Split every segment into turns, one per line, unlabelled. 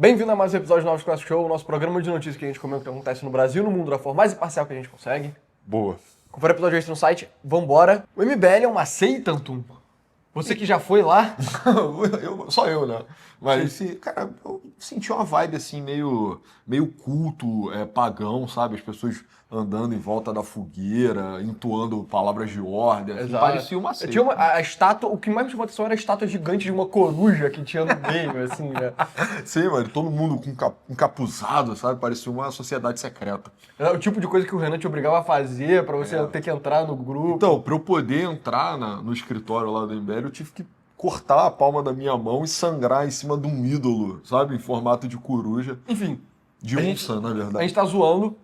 Bem-vindo a mais um episódio do Novos Classic Show, o nosso programa de notícias que a gente comenta o que acontece no Brasil e no mundo da forma mais imparcial que a gente consegue.
Boa.
Confere o episódio extra no site, vambora. O MBL é uma seita, Antum? Você que já foi lá?
Só eu, né? Mas, cara, eu senti uma vibe assim, meio culto, pagão, sabe? As pessoas andando em volta da fogueira, entoando palavras de ordem. Assim, parecia uma seita.
Tinha a estátua, o que mais me chamou a atenção era a estátua gigante de uma coruja que tinha no meio, assim, né?
Sim, mano, todo mundo com encapuzado, sabe? Parecia uma sociedade secreta.
É o tipo de coisa que o Renan te obrigava a fazer pra você ter que entrar no grupo.
Então, pra eu poder entrar no escritório lá do MBL, eu tive que cortar a palma da minha mão e sangrar em cima de um ídolo, sabe? Em formato de coruja.
Enfim.
De onça, na verdade.
A gente tá zoando,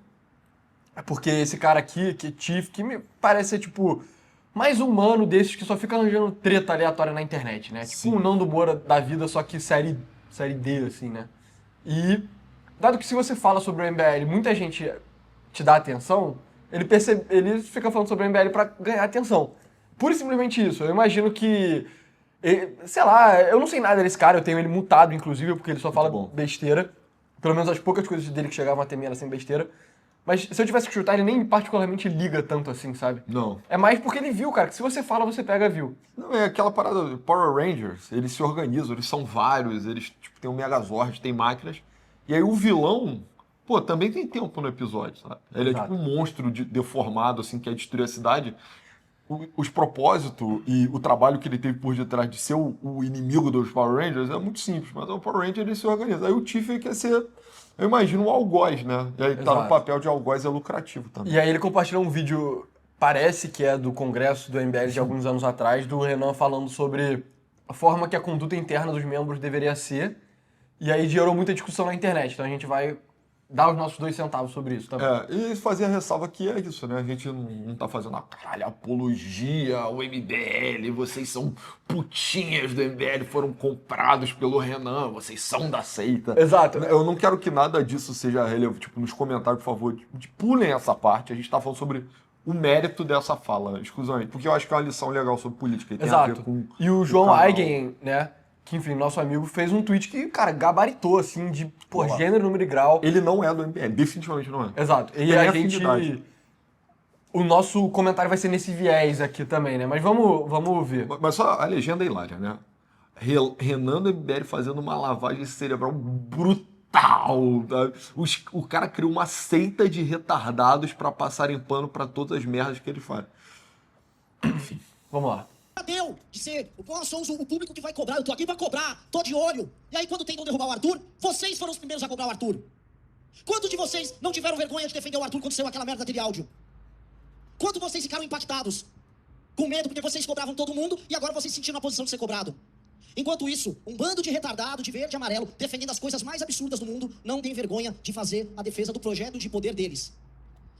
porque esse cara aqui, que é Tiff, que me parece ser, tipo, mais humano desses que só fica arranjando treta aleatória na internet, né?
Sim.
Tipo um Nando Moura da vida, só que série D, assim, né? E, dado que se você fala sobre o MBL, muita gente te dá atenção, ele fica falando sobre o MBL pra ganhar atenção. Pura e simplesmente isso. Eu imagino que, sei lá, eu não sei nada desse cara, eu tenho ele mutado, inclusive, porque ele só fala besteira. Pelo menos as poucas coisas dele que chegavam até mim eram sem besteira. Mas se eu tivesse que chutar, ele nem particularmente liga tanto assim, sabe?
Não.
É mais porque ele viu, cara, que se você fala, você pega view.
Não, é aquela parada do Power Rangers, eles se organizam, eles são vários, eles tipo, têm um Megazord, tem máquinas. E aí o vilão, pô, também tem tempo no episódio, sabe? Ele
Exato.
é tipo um monstro deformado, assim, que quer destruir a cidade. Os propósitos e o trabalho que ele teve por detrás de ser o inimigo dos Power Rangers é muito simples, mas o Power Ranger ele se organiza. Aí o Tiff quer ser, eu imagino, um algoz, né? E aí tá
Exato.
no papel de algoz é lucrativo também.
E aí ele compartilhou um vídeo, parece que é do congresso do MBL de alguns anos atrás, do Renan falando sobre a forma que a conduta interna dos membros deveria ser. E aí gerou muita discussão na internet. Então a gente vai dar os nossos 2 centavos sobre isso também.
E fazer a ressalva que é isso, né? A gente não tá fazendo apologia ao MBL, vocês são putinhas do MBL, foram comprados pelo Renan, vocês são da seita.
Exato.
Eu não quero que nada disso seja relevante, tipo, nos comentários, por favor, pulem essa parte, a gente tá falando sobre o mérito dessa fala, exclusivamente, porque eu acho que é uma lição legal sobre política, e tem a ver com
E o João
canal.
Aigen, né, que enfim, nosso amigo, fez um tweet que, cara, gabaritou, assim, de,
Porra.
gênero, número e grau.
Ele não é do MBL, definitivamente não é.
Exato. E
Tem
a
afinidade.
gente... O nosso comentário vai ser nesse viés aqui também, né? Mas vamos ver.
Mas só a legenda é hilária, né? Renan do MBL fazendo uma lavagem cerebral brutal. Tá? O cara criou uma seita de retardados pra passarem pano pra todas as merdas que ele faz. Enfim.
Vamos lá.
Deu de ser, nós somos o público que vai cobrar, eu tô aqui pra cobrar, tô de olho. E aí quando tentam derrubar o Arthur, vocês foram os primeiros a cobrar o Arthur. Quantos de vocês não tiveram vergonha de defender o Arthur quando saiu aquela merda daquele áudio? Quantos de vocês ficaram impactados? Com medo porque vocês cobravam todo mundo e agora vocês se sentiram na posição de ser cobrado. Enquanto isso, um bando de retardado, de verde e amarelo, defendendo as coisas mais absurdas do mundo, não tem vergonha de fazer a defesa do projeto de poder deles.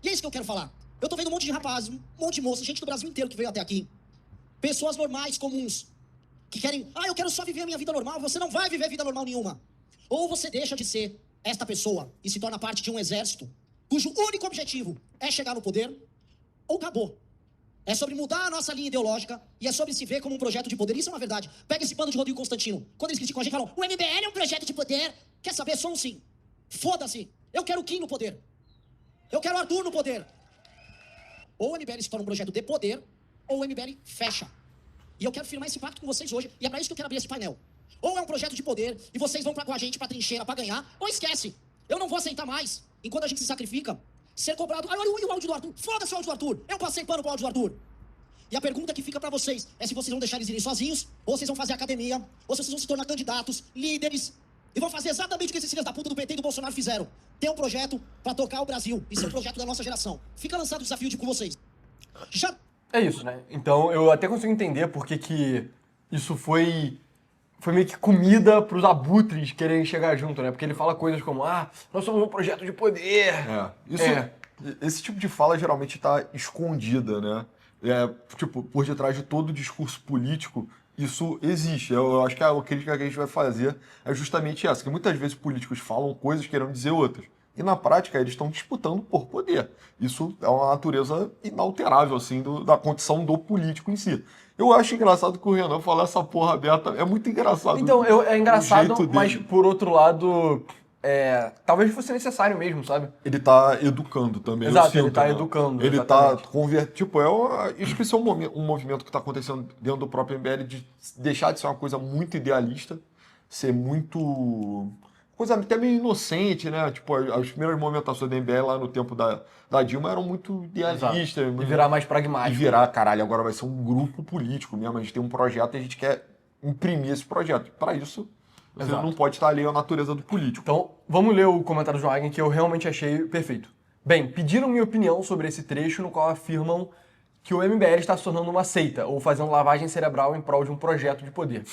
E é isso que eu quero falar. Eu tô vendo um monte de rapazes, um monte de moças, gente do Brasil inteiro que veio até aqui. Pessoas normais, comuns, que querem, eu quero só viver a minha vida normal. Você não vai viver vida normal nenhuma. Ou você deixa de ser esta pessoa e se torna parte de um exército, cujo único objetivo é chegar no poder, ou acabou. É sobre mudar a nossa linha ideológica e é sobre se ver como um projeto de poder. Isso é uma verdade. Pega esse bando de Rodrigo Constantino. Quando eles criticam a gente, falam, o MBL é um projeto de poder. Quer saber? Sou um sim. Foda-se. Eu quero o Kim no poder. Eu quero o Arthur no poder. Ou o MBL se torna um projeto de poder, ou o MBL fecha. E eu quero firmar esse pacto com vocês hoje, e é pra isso que eu quero abrir esse painel. Ou é um projeto de poder, e vocês vão com a gente pra trincheira pra ganhar, ou esquece. Eu não vou aceitar mais, enquanto a gente se sacrifica, ser cobrado. Olha o áudio do Arthur, foda-se o áudio do Arthur, eu passei pano pro áudio do Arthur. E a pergunta que fica pra vocês é se vocês vão deixar eles irem sozinhos, ou vocês vão fazer academia, ou se vocês vão se tornar candidatos, líderes, e vão fazer exatamente o que esses filhos da puta do PT e do Bolsonaro fizeram. Ter um projeto pra tocar o Brasil, e ser um projeto da nossa geração. Fica lançado o desafio com vocês. Já...
É isso, né? Então eu até consigo entender porque que isso foi meio que comida pros abutres quererem chegar junto, né? Porque ele fala coisas como, nós somos um projeto de poder.
Esse tipo de fala geralmente está escondida, né? Tipo, por detrás de todo discurso político, isso existe. Eu acho que a crítica que a gente vai fazer é justamente essa, que muitas vezes políticos falam coisas querendo dizer outras. E na prática eles estão disputando por poder. Isso é uma natureza inalterável, assim, da condição do político em si. Eu acho engraçado que o Renan falar essa porra aberta. É muito engraçado.
Então, é
o
engraçado,
jeito
mas
dele.
por outro lado, talvez fosse necessário mesmo, sabe?
Ele tá educando também.
Exato,
eu sinto,
ele tá
né?
educando,
Ele
exatamente.
tá convertendo. Tipo, acho que isso é um movimento que tá acontecendo dentro do próprio MBL de deixar de ser uma coisa muito idealista, ser muito. Coisa até meio inocente, né? Tipo, as primeiras movimentações da MBL lá no tempo da Dilma eram muito
Exato.
idealistas.
E virar mais
E
pragmático.
virar, caralho, agora vai ser um grupo político mesmo. A gente tem um projeto e a gente quer imprimir esse projeto. Para isso, você
Exato.
não pode estar ali à natureza do político.
Então, vamos ler o comentário do João Hagen, que eu realmente achei perfeito. Bem, pediram minha opinião sobre esse trecho no qual afirmam que o MBL está se tornando uma seita ou fazendo lavagem cerebral em prol de um projeto de poder.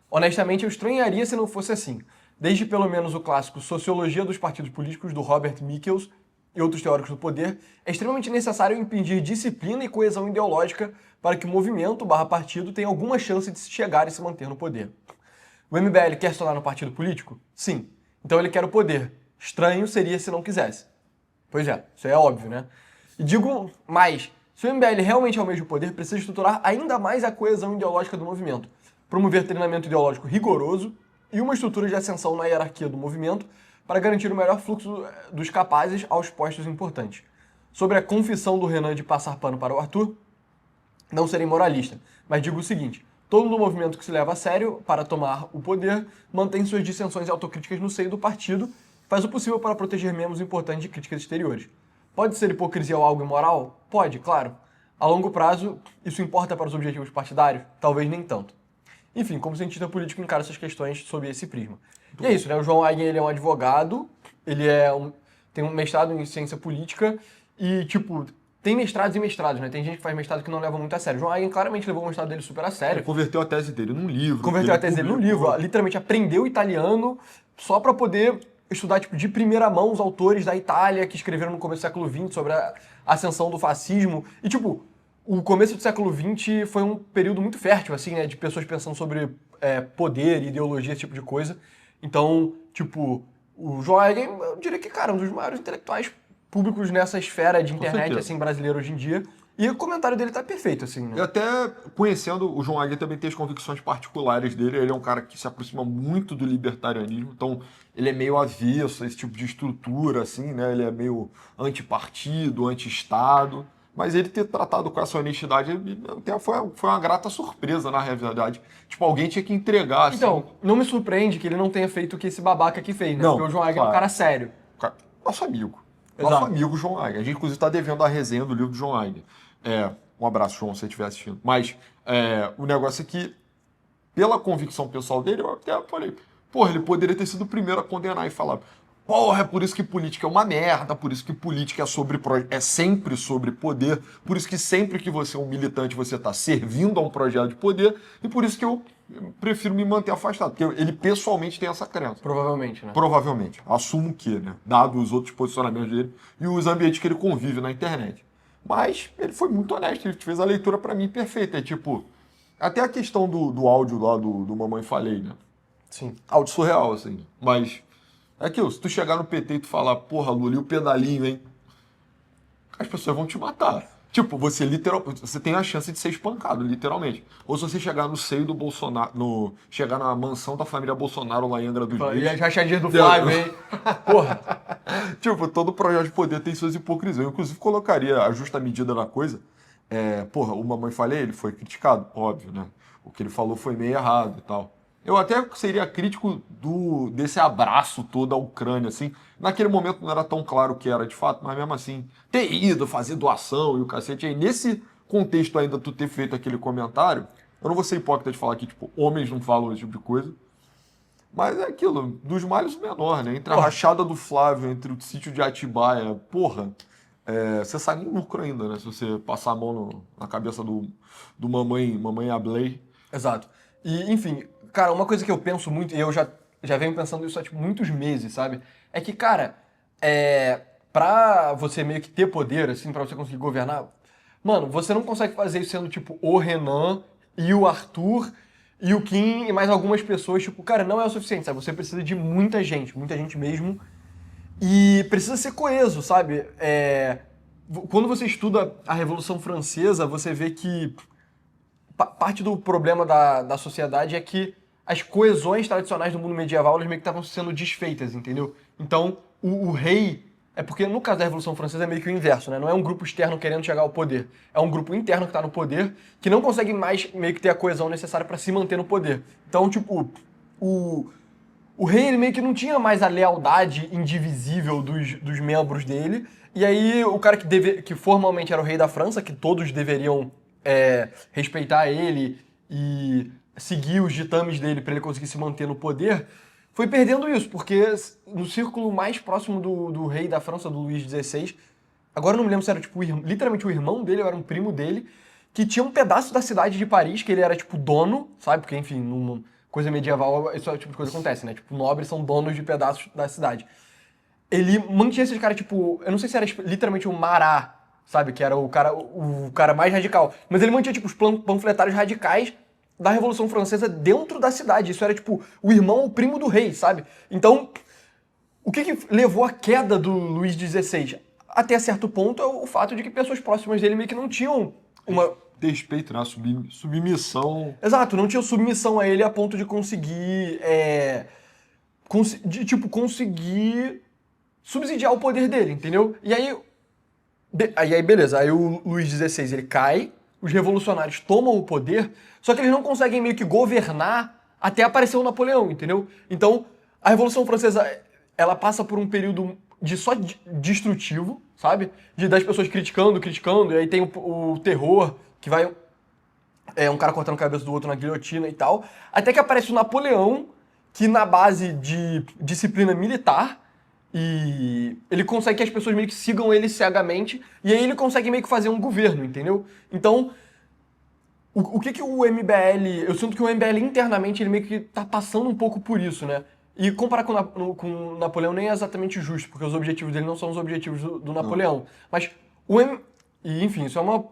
Honestamente, eu estranharia se não fosse assim. Desde pelo menos o clássico Sociologia dos Partidos Políticos, do Robert Michels e outros teóricos do poder, é extremamente necessário impedir disciplina e coesão ideológica para que o movimento/partido tenha alguma chance de se chegar e se manter no poder. O MBL quer se tornar um partido político? Sim. Então ele quer o poder. Estranho seria se não quisesse. Pois é, isso é óbvio, né? E digo mais, se o MBL realmente almeja o poder, precisa estruturar ainda mais a coesão ideológica do movimento, promover treinamento ideológico rigoroso e uma estrutura de ascensão na hierarquia do movimento para garantir o melhor fluxo dos capazes aos postos importantes. Sobre a confissão do Renan de passar pano para o Arthur, não serei moralista, mas digo o seguinte: todo movimento que se leva a sério para tomar o poder mantém suas dissensões e autocríticas no seio do partido, faz o possível para proteger membros importantes de críticas exteriores. Pode ser hipocrisia ou algo imoral? Pode, claro. A longo prazo, isso importa para os objetivos partidários? Talvez nem tanto. Enfim, como cientista político, encara essas questões sob esse prisma. E é isso, né? O João Hagen, ele é um advogado, ele tem um mestrado em ciência política e, tipo, tem mestrados e mestrados, né? Tem gente que faz mestrado que não leva muito a sério. O João Hagen claramente levou o mestrado dele super a sério.
Ele converteu a tese dele num livro.
Converteu a tese dele num livro, ó, literalmente aprendeu italiano só para poder estudar, tipo, de primeira mão os autores da Itália que escreveram no começo do século XX sobre a ascensão do fascismo. E, tipo, o começo do século XX foi um período muito fértil, assim, né? De pessoas pensando sobre poder, ideologia, esse tipo de coisa. Então, tipo, o João Hagen, eu diria que, cara, um dos maiores intelectuais públicos nessa esfera de internet,
certeza.
assim, brasileiro hoje em dia. E o comentário dele tá perfeito, assim, né?
E até conhecendo o João Hagen também tem as convicções particulares dele. Ele é um cara que se aproxima muito do libertarianismo, então ele é meio avesso a esse tipo de estrutura, assim, né? Ele é meio antipartido, anti-estado. Mas ele ter tratado com essa honestidade foi uma grata surpresa, na realidade. Tipo, alguém tinha que entregar, assim.
Então, não me surpreende que ele não tenha feito o que esse babaca aqui fez, né?
Não,
Porque o João Hagen é um
claro.
cara sério.
Nosso amigo.
Exato.
Nosso amigo João Hagen. A gente, inclusive, está devendo a resenha do livro do João Hagen. Um abraço, João, se você estiver assistindo. Mas o negócio é que, pela convicção pessoal dele, eu até falei, porra, ele poderia ter sido o primeiro a condenar e falar, porra, é por isso que política é uma merda, por isso que política é sempre sobre poder, por isso que sempre que você é um militante, você está servindo a um projeto de poder, e por isso que eu prefiro me manter afastado, porque ele pessoalmente tem essa crença.
Provavelmente, né?
Provavelmente. Assumo que, né? Dado os outros posicionamentos dele e os ambientes que ele convive na internet. Mas ele foi muito honesto, ele fez a leitura pra mim perfeita. É tipo, até a questão do áudio lá do Mamãe Falei, né?
Sim.
Áudio surreal, assim. Mas é aquilo, se tu chegar no PT e tu falar, porra, Lula, e o pedalinho, hein? As pessoas vão te matar. Tipo, você tem a chance de ser espancado, literalmente. Ou se você chegar no seio do Bolsonaro, chegar na mansão da família Bolsonaro lá em Angra dos
E
Reis.
as rachadinhas do Flávio, hein? Porra.
Tipo, todo projeto de poder tem suas hipocrisias. Eu, inclusive, colocaria a justa medida na coisa. Porra, o Mamãe Falei, ele foi criticado, óbvio, né? O que ele falou foi meio errado e tal. Eu até seria crítico desse abraço todo à Ucrânia, assim. Naquele momento não era tão claro o que era de fato, mas mesmo assim, ter ido fazer doação e o cacete. Aí, nesse contexto ainda, tu ter feito aquele comentário, eu não vou ser hipócrita de falar que, tipo, homens não falam esse tipo de coisa. Mas é aquilo, dos males o menor, né? Entre a rachada do Flávio, entre o sítio de Atibaia, porra, você sai em lucro ainda, né? Se você passar a mão na cabeça do mamãe Ablei.
Exato. E, enfim, cara, uma coisa que eu penso muito, e eu já venho pensando isso há tipo, muitos meses, sabe? É que, cara, pra você meio que ter poder, assim, pra você conseguir governar, mano, você não consegue fazer isso sendo, tipo, o Renan e o Arthur e o Kim e mais algumas pessoas, tipo, cara, não é o suficiente, sabe? Você precisa de muita gente mesmo. E precisa ser coeso, sabe? Quando você estuda a Revolução Francesa, você vê que parte do problema da sociedade é que as coesões tradicionais do mundo medieval elas meio que estavam sendo desfeitas, entendeu? Então, o rei. É porque no caso da Revolução Francesa é meio que o inverso, né? Não é um grupo externo querendo chegar ao poder. É um grupo interno que está no poder que não consegue mais meio que ter a coesão necessária para se manter no poder. Então, tipo, o rei ele meio que não tinha mais a lealdade indivisível dos membros dele. E aí o cara que formalmente era o rei da França, que todos deveriam respeitar ele e seguir os ditames dele para ele conseguir se manter no poder, foi perdendo isso, porque no círculo mais próximo do rei da França, do Luís XVI, agora eu não me lembro se era tipo literalmente o irmão dele ou era um primo dele, que tinha um pedaço da cidade de Paris que ele era tipo dono, sabe? Porque enfim, numa coisa medieval, isso é o tipo de coisa que acontece, né? Tipo, nobres são donos de pedaços da cidade. Ele mantinha esses caras, tipo, eu não sei se era literalmente o Marat, sabe? Que era o cara mais radical. Mas ele mantinha, tipo, os panfletários radicais da Revolução Francesa dentro da cidade. Isso era, tipo, o irmão ou primo do rei, sabe? Então, o que levou à queda do Luís XVI? Até certo ponto é o fato de que pessoas próximas dele meio que não tinham uma...
Respeito, né? Submissão.
Exato, não tinham submissão a ele a ponto de conseguir... conseguir subsidiar o poder dele, entendeu? E aí beleza, aí o Luís XVI ele cai, os revolucionários tomam o poder, só que eles não conseguem meio que governar até aparecer o Napoleão, entendeu? Então, a Revolução Francesa, ela passa por um período de só destrutivo, sabe? Das pessoas criticando, e aí tem o terror, que vai um cara cortando a cabeça do outro na guilhotina e tal, até que aparece o Napoleão, que na base de disciplina militar, e ele consegue que as pessoas meio que sigam ele cegamente, e aí ele consegue meio que fazer um governo, entendeu? Então, o que o MBL... Eu sinto que o MBL internamente ele meio que tá passando um pouco por isso, né? E comparar com o Napoleão nem é exatamente justo, porque os objetivos dele não são os objetivos do Napoleão. Mas E, enfim, isso é uma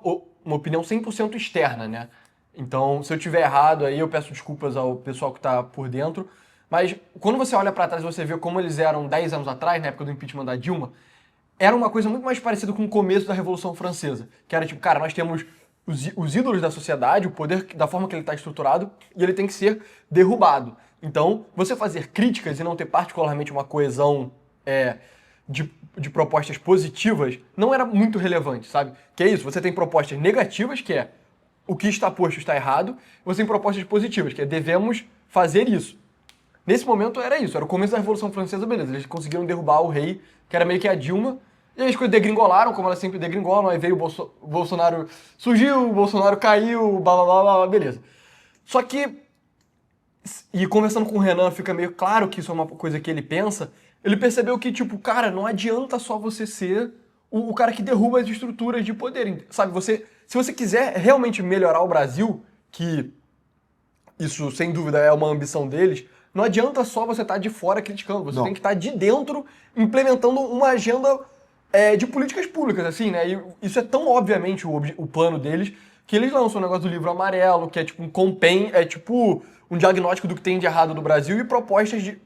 opinião 100% externa, né? Então, se eu tiver errado aí, eu peço desculpas ao pessoal que tá por dentro. Mas quando você olha pra trás e você vê como eles eram 10 anos atrás, na época do impeachment da Dilma, era uma coisa muito mais parecida com o começo da Revolução Francesa. Que era tipo, cara, nós temos os ídolos da sociedade, o poder da forma que ele está estruturado, e ele tem que ser derrubado. Então, você fazer críticas e não ter particularmente uma coesão de propostas positivas não era muito relevante, sabe? Que é isso, você tem propostas negativas, que é o que está posto está errado, você tem propostas positivas, que é devemos fazer isso. Nesse momento era isso, era o começo da Revolução Francesa, beleza. Eles conseguiram derrubar o rei, que era meio que a Dilma, e aí as coisas degringolaram, como elas sempre degringolam, aí veio o Bolsonaro, surgiu, o Bolsonaro caiu, blá blá blá blá, beleza. Só que, e conversando com o Renan, fica meio claro que isso é uma coisa que ele pensa, ele percebeu que, tipo, cara, não adianta só você ser o cara que derruba as estruturas de poder, sabe? Se você quiser realmente melhorar o Brasil, que isso, sem dúvida, é uma ambição deles, não adianta só você estar de fora criticando, você tem que estar de dentro implementando uma agenda de políticas públicas, assim, né? E isso é tão obviamente o plano deles, que eles lançam o negócio do livro amarelo, que é tipo um compêndio, é tipo um diagnóstico do que tem de errado no Brasil e propostas de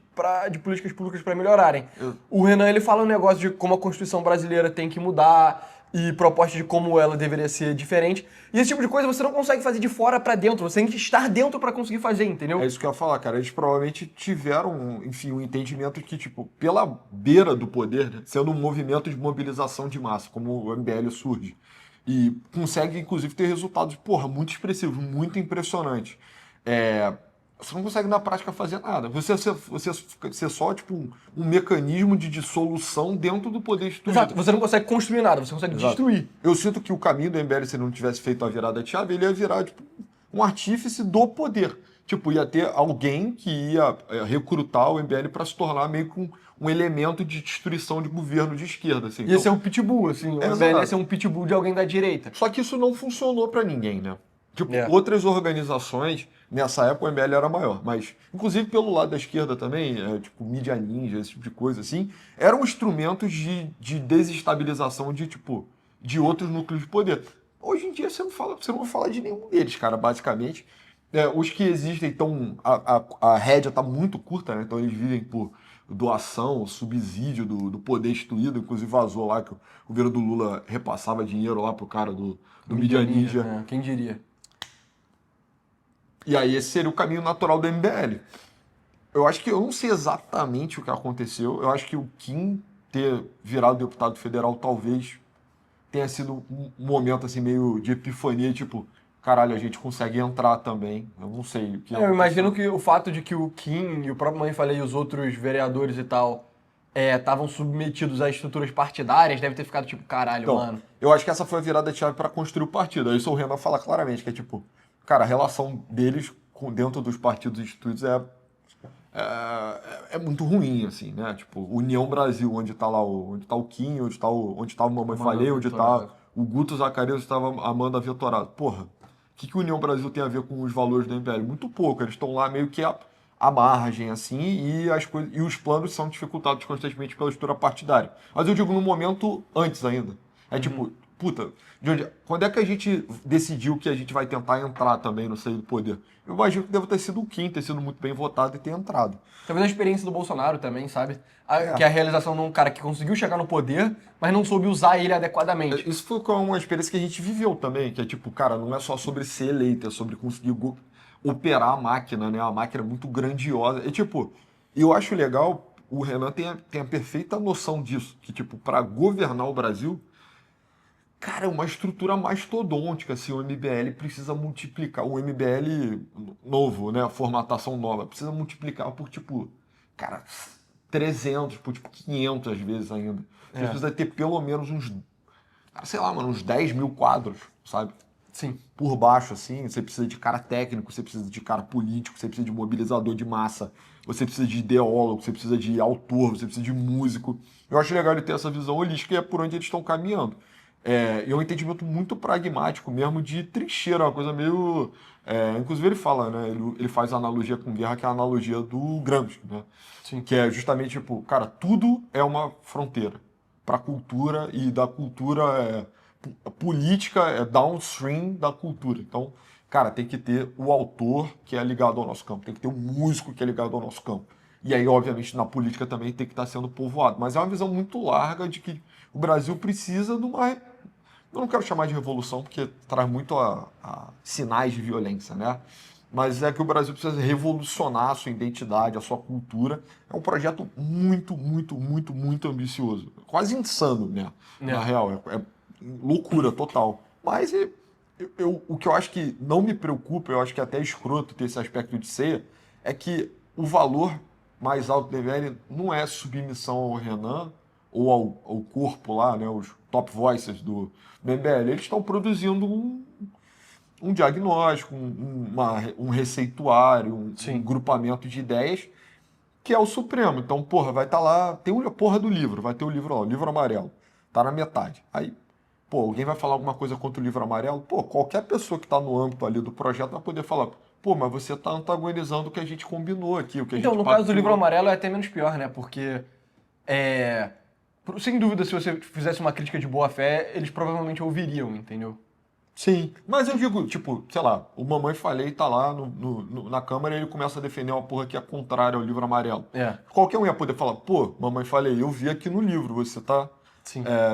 políticas públicas para melhorarem. O Renan, ele fala um negócio de como a Constituição brasileira tem que mudar, e propostas de como ela deveria ser diferente. E esse tipo de coisa você não consegue fazer de fora pra dentro, você tem que estar dentro pra conseguir fazer, entendeu?
É isso que eu ia falar, cara. Eles provavelmente tiveram, enfim, um entendimento que, tipo, pela beira do poder, né, sendo um movimento de mobilização de massa, como o MBL surge, e consegue, inclusive, ter resultados, porra, muito expressivos, muito impressionantes. Você não consegue, na prática, fazer nada. Você só, tipo, um mecanismo de dissolução dentro do poder instituído.
Exato, você não consegue construir nada, você consegue destruir.
Eu sinto que o caminho do MBL, se ele não tivesse feito a virada de chave, ele ia virar, tipo, um artífice do poder. Tipo, ia ter alguém que ia recrutar o MBL para se tornar meio que um elemento de destruição de governo de esquerda. Assim.
Ia ser um pitbull, assim. O MBL ia ser um pitbull de alguém da direita.
Só que isso não funcionou para ninguém, né? Tipo, outras organizações, nessa época o MBL era maior, mas inclusive pelo lado da esquerda também, tipo Mídia Ninja, esse tipo de coisa assim, eram instrumentos de desestabilização de outros núcleos de poder. Hoje em dia você não vai falar de nenhum deles, cara, basicamente. Os que existem estão. A rédea está muito curta, né? Então eles vivem doação, subsídio do poder instituído, inclusive vazou lá que o governo do Lula repassava dinheiro lá pro cara do Mídia Ninja.
Né? Quem diria?
E aí esse seria o caminho natural do MBL. Eu acho que eu não sei exatamente o que aconteceu. Eu acho que o Kim ter virado deputado federal talvez tenha sido um momento assim meio de epifania, tipo, caralho, a gente consegue entrar também. Eu não sei o que
Eu imagino que o fato de que o Kim e o próprio Mãe Falei e os outros vereadores e tal estavam submetidos a estruturas partidárias deve ter ficado tipo, caralho,
Então,
mano.
eu acho que essa foi a virada de chave para construir o partido. Aí o Renan fala claramente que é tipo, cara, a relação deles dentro dos partidos instituídos é muito ruim, assim, né? Tipo, União Brasil, onde tá lá onde tá o Kim, onde tá o Mamãe Falei, onde tá o Guto Zacarias, onde tava a Amanda Vitorado. Porra, o que o União Brasil tem a ver com os valores do MBL? Muito pouco. Eles estão lá meio que à margem, assim, e as coisas, e os planos são dificultados constantemente pela estrutura partidária. Mas eu digo no momento antes ainda. É tipo, puta, quando é que a gente decidiu que a gente vai tentar entrar também no seio do poder? Eu imagino que deve ter sido o Kim, ter sido muito bem votado e ter entrado.
Talvez a experiência do Bolsonaro também, sabe? Que é a realização de um cara que conseguiu chegar no poder, mas não soube usar ele adequadamente.
Isso foi uma experiência que a gente viveu também, que é tipo, cara, não é só sobre ser eleito, é sobre conseguir operar a máquina, né? A máquina é muito grandiosa. E tipo, eu acho legal, o Renan tem a perfeita noção disso, que tipo, para governar o Brasil, cara, é uma estrutura mastodôntica, assim, o MBL precisa multiplicar, o MBL novo, né, a formatação nova, precisa multiplicar por, tipo, cara, 300, por, tipo, 500 às vezes ainda. Você precisa ter pelo menos uns, sei lá, mano, uns 10 mil quadros, sabe?
Sim.
Por baixo, assim, você precisa de cara técnico, você precisa de cara político, você precisa de mobilizador de massa, você precisa de ideólogo, você precisa de autor, você precisa de músico. Eu acho legal ele ter essa visão holística e é por onde eles estão caminhando. E é um entendimento muito pragmático mesmo de trincheira, uma coisa meio... inclusive ele fala, né? Ele faz a analogia com guerra, que é a analogia do Gramsci, né?
Sim.
Que é justamente, tipo, cara, tudo é uma fronteira para a cultura e da cultura... A política é downstream da cultura. Então, cara, tem que ter o autor que é ligado ao nosso campo, tem que ter o músico que é ligado ao nosso campo. E aí, obviamente, na política também tem que estar sendo povoado. Mas é uma visão muito larga de que o Brasil precisa de uma... Eu não quero chamar de revolução, porque traz muito a sinais de violência, né? Mas é que o Brasil precisa revolucionar a sua identidade, a sua cultura. É um projeto muito, muito, muito, muito ambicioso. Quase insano, né? Na real, é loucura total. Mas o que eu acho que não me preocupa, eu acho que é até escroto ter esse aspecto de ser, é que o valor mais alto do MBL não é submissão ao Renan ou ao corpo lá, né, os top voices do MBL. Eles estão produzindo um diagnóstico, um receituário, um grupamento de ideias que é o Supremo. Então, porra, vai estar lá, tem a porra do livro, vai ter o livro lá, o livro amarelo, tá na metade. Aí, pô, alguém vai falar alguma coisa contra o livro amarelo? Pô, qualquer pessoa que está no âmbito ali do projeto vai poder falar, pô, mas você está antagonizando o que a gente combinou aqui, o que a gente
Então, no caso do livro amarelo é até menos pior, né? Porque, sem dúvida, se você fizesse uma crítica de boa fé, eles provavelmente ouviriam, entendeu?
Sim, mas eu digo, tipo, sei lá, o Mamãe Falei tá lá na Câmara e ele começa a defender uma porra que é contrária ao livro amarelo. Qualquer um ia poder falar, pô, Mamãe Falei, eu vi aqui no livro, você tá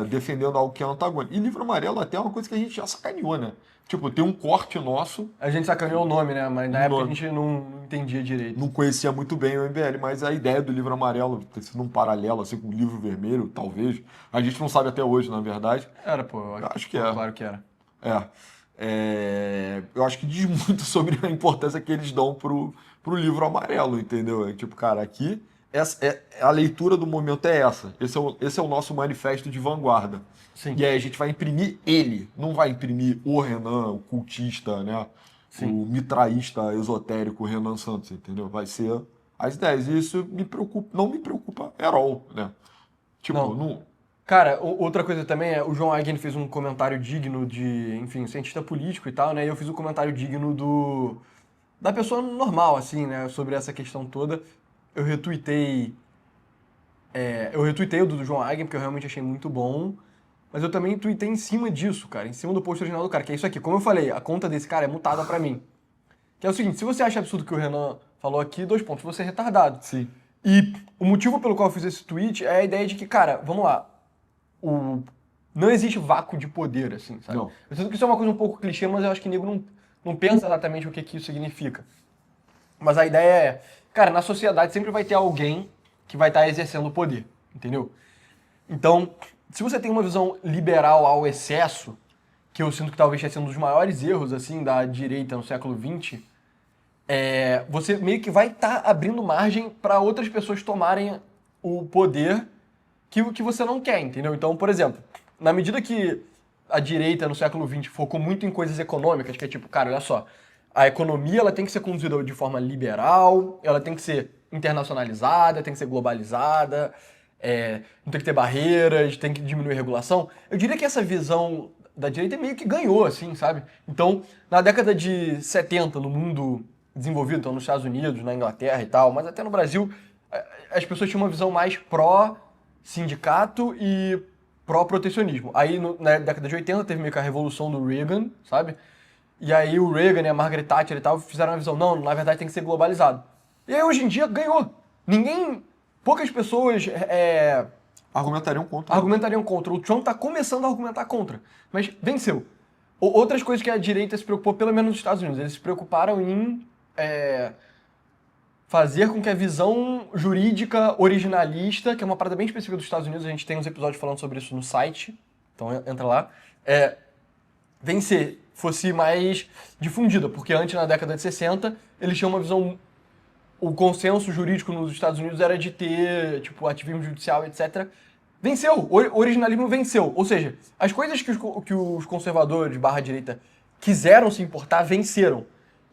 defendendo algo que é antagônico. E livro amarelo até é uma coisa que a gente já sacaneou, né? Tipo, tem um corte nosso.
A gente sacaneou o nome, né? Mas na época a gente não entendia direito.
Não conhecia muito bem o MBL, mas a ideia do livro amarelo ter sido um paralelo, assim, com o livro vermelho, talvez. A gente não sabe até hoje, na verdade.
Era, pô.
Eu acho que é.
Claro que era.
Eu acho que diz muito sobre a importância que eles dão pro livro amarelo, entendeu? Tipo, cara, aqui a leitura do momento é essa. Esse é o nosso manifesto de vanguarda.
Sim.
E aí a gente vai imprimir ele, não vai imprimir o Renan, o cultista, né?
Sim.
O mitraísta esotérico Renan Santos, entendeu? Vai ser as ideias. E isso não me preocupa at all, né? Tipo, não...
Cara, outra coisa também é, o João Agin fez um comentário digno de, enfim, cientista político e tal, né? E eu fiz um comentário digno da pessoa normal, assim, né? Sobre essa questão toda. Eu retuitei o do João Agin, porque eu realmente achei muito bom. Mas eu também tuitei em cima disso, cara. Em cima do post original do cara, que é isso aqui. Como eu falei, a conta desse cara é mutada pra mim. Que é o seguinte, se você acha absurdo o que o Renan falou aqui, 2 pontos, você é retardado.
Sim.
E o motivo pelo qual eu fiz esse tweet é a ideia de que, cara, vamos lá, não existe vácuo de poder, assim, sabe?
Não.
Eu sinto que isso é uma coisa um pouco clichê, mas eu acho que nego não pensa exatamente o que isso significa. Mas a ideia é, cara, na sociedade sempre vai ter alguém que vai estar exercendo o poder, entendeu? Então, se você tem uma visão liberal ao excesso, que eu sinto que talvez tenha sido um dos maiores erros, assim, da direita no século XX, você meio que vai estar abrindo margem para outras pessoas tomarem o poder que você não quer, entendeu? Então, por exemplo, na medida que a direita no século XX focou muito em coisas econômicas, que é tipo, cara, olha só, a economia ela tem que ser conduzida de forma liberal, ela tem que ser internacionalizada, tem que ser globalizada, não tem que ter barreiras, tem que diminuir a regulação. Eu diria que essa visão da direita meio que ganhou, assim, sabe? Então, na década de 70, no mundo desenvolvido, então nos Estados Unidos, na Inglaterra e tal, mas até no Brasil, as pessoas tinham uma visão mais pró-sindicato e pró-protecionismo. Aí, na década de 80, teve meio que a revolução do Reagan, sabe? E aí o Reagan e a Margaret Thatcher e tal fizeram uma visão, não, na verdade tem que ser globalizado. E aí hoje em dia ganhou. Poucas pessoas argumentariam contra. O Trump tá começando a argumentar contra, mas venceu. Outras coisas que a direita se preocupou, pelo menos nos Estados Unidos, eles se preocuparam em fazer com que a visão jurídica originalista, que é uma parada bem específica dos Estados Unidos, a gente tem uns episódios falando sobre isso no site, então entra lá, vencer, fosse mais difundida, porque antes, na década de 60, eles tinham uma visão... O consenso jurídico nos Estados Unidos era de ter, tipo, ativismo judicial, etc. Venceu, o originalismo venceu. Ou seja, as coisas que os conservadores /direita quiseram se importar, venceram.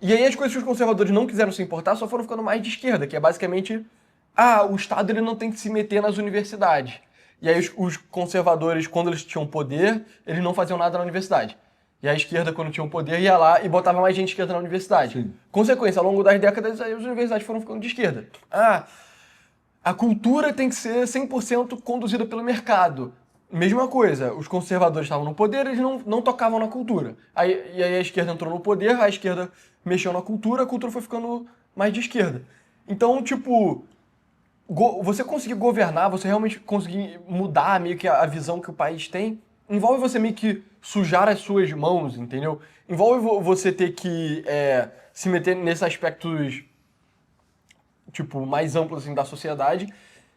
E aí as coisas que os conservadores não quiseram se importar só foram ficando mais de esquerda, que é basicamente, o Estado ele não tem que se meter nas universidades. E aí os conservadores, quando eles tinham poder, eles não faziam nada na universidade. E a esquerda, quando tinha o poder, ia lá e botava mais gente de esquerda na universidade.
Sim.
Consequência, ao longo das décadas, aí as universidades foram ficando de esquerda. A cultura tem que ser 100% conduzida pelo mercado. Mesma coisa, os conservadores estavam no poder, eles não tocavam na cultura. E aí a esquerda entrou no poder, a esquerda mexeu na cultura, a cultura foi ficando mais de esquerda. Então, tipo, você conseguir governar, você realmente conseguir mudar meio que a visão que o país tem, envolve você meio que sujar as suas mãos, entendeu? Envolve você ter que se meter nesses aspectos, tipo, mais amplos assim, da sociedade.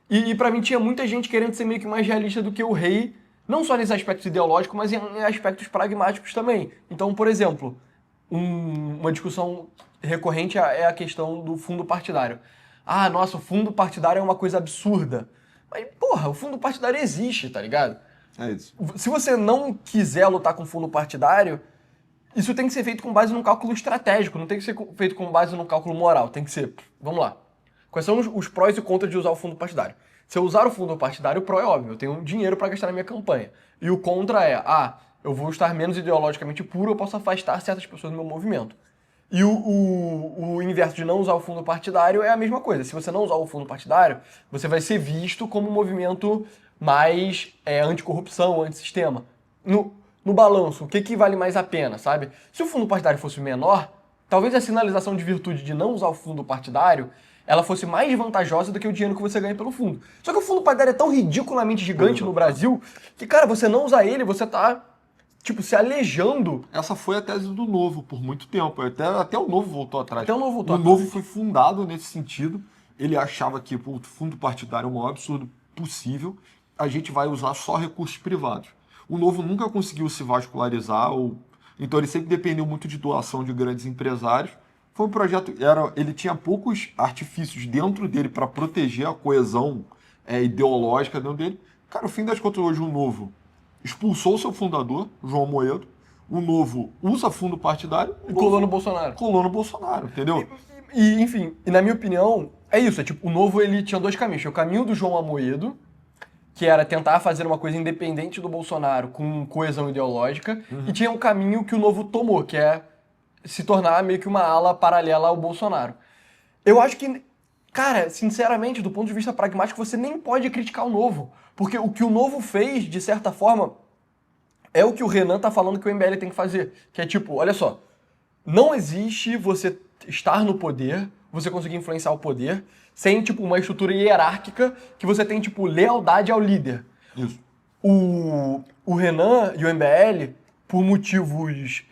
E pra mim tinha muita gente querendo ser meio que mais realista do que o rei, não só nesses aspectos ideológicos, mas em aspectos pragmáticos também. Então, por exemplo, uma discussão recorrente é a questão do fundo partidário. Nossa, o fundo partidário é uma coisa absurda. Mas, porra, o fundo partidário existe, tá ligado?
É isso.
Se você não quiser lutar com fundo partidário, isso tem que ser feito com base num cálculo estratégico, não tem que ser feito com base num cálculo moral. Tem que ser, vamos lá, quais são os prós e contras de usar o fundo partidário? Se eu usar o fundo partidário, o pró é óbvio, eu tenho dinheiro para gastar na minha campanha. E o contra é, eu vou estar menos ideologicamente puro, eu posso afastar certas pessoas do meu movimento. E o inverso de não usar o fundo partidário é a mesma coisa. Se você não usar o fundo partidário, você vai ser visto como um movimento mais anticorrupção, antissistema. No balanço, o que vale mais a pena, sabe? Se o fundo partidário fosse menor, talvez a sinalização de virtude de não usar o fundo partidário, ela fosse mais vantajosa do que o dinheiro que você ganha pelo fundo. Só que o fundo partidário é tão ridiculamente gigante no Brasil que, cara, você não usar ele, você tá, tipo, se aleijando.
Essa foi a tese do Novo por muito tempo. Até o Novo voltou atrás.
Até o Novo voltou
O
atrás.
Novo foi fundado nesse sentido. Ele achava que o fundo partidário é o maior absurdo possível. A gente vai usar só recursos privados. O Novo nunca conseguiu se vascularizar, então ele sempre dependeu muito de doação de grandes empresários. Foi um projeto, ele tinha poucos artifícios dentro dele para proteger a coesão ideológica dentro dele. Cara, no fim das contas, hoje o Novo expulsou seu fundador, João Amoedo. O Novo usa fundo partidário.
E colou no Bolsonaro.
Colou no Bolsonaro, entendeu?
Enfim, na minha opinião, é isso. Tipo, o Novo ele tinha dois caminhos. Tinha o caminho do João Amoedo, que era tentar fazer uma coisa independente do Bolsonaro com coesão ideológica, e tinha um caminho que o Novo tomou, que é se tornar meio que uma ala paralela ao Bolsonaro. Eu acho que, cara, sinceramente, do ponto de vista pragmático, você nem pode criticar o Novo, porque o que o Novo fez, de certa forma, é o que o Renan tá falando que o MBL tem que fazer, que é tipo, olha só, não existe você estar no poder você conseguir influenciar o poder, sem, tipo, uma estrutura hierárquica que você tem, tipo, lealdade ao líder.
Isso.
O Renan e o MBL, por motivos